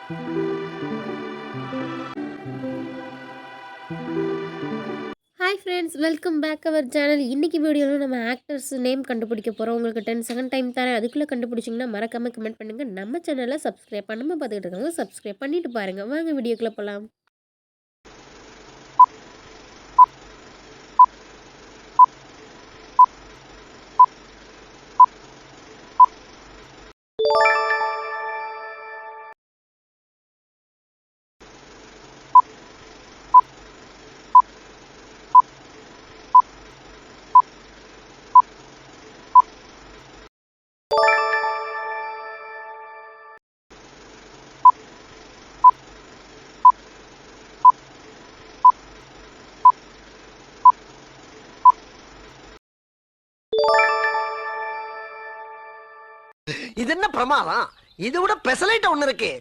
Hi friends, welcome back our channel. இன்னைக்கு வீடியோவில் நம்ம ஆக்டர்ஸ் நேம் கண்டுபிடிக்க போகிறோம். உங்களுக்கு 10 செகண்ட் டைம் தரேன். அதுக்குள்ளே கண்டுபிடிச்சிங்கன்னா மறக்காமல் கமெண்ட் பண்ணுங்கள். நம்ம சேனலை சப்ஸ்கிரைப் பண்ணாமல் பார்த்துக்கிட்டு இருக்காங்க, சப்ஸ்கிரைப் பண்ணிட்டு பாருங்கள். வாங்க வீடியோக்குள்ளே போகலாம். இது என்ன பிரமாதம்? இது விட பெசலைட் ஒண்ணு இருக்கு.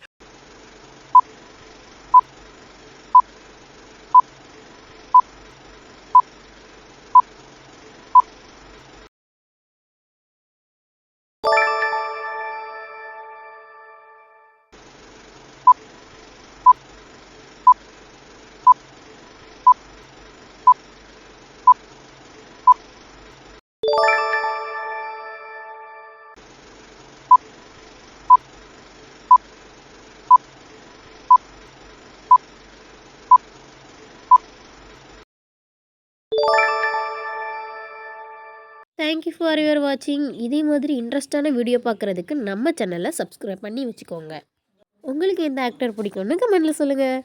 தேங்க்யூ ஃபார் யுவர் வாட்சிங். இதே மாதிரி இன்ட்ரெஸ்டான வீடியோ பார்க்குறதுக்கு நம்ம சேனலை சப்ஸ்கிரைப் பண்ணி வச்சுக்கோங்க. உங்களுக்கு எந்த ஆக்டர் பிடிக்கும்னு கமெண்ட்டில் சொல்லுங்கள்.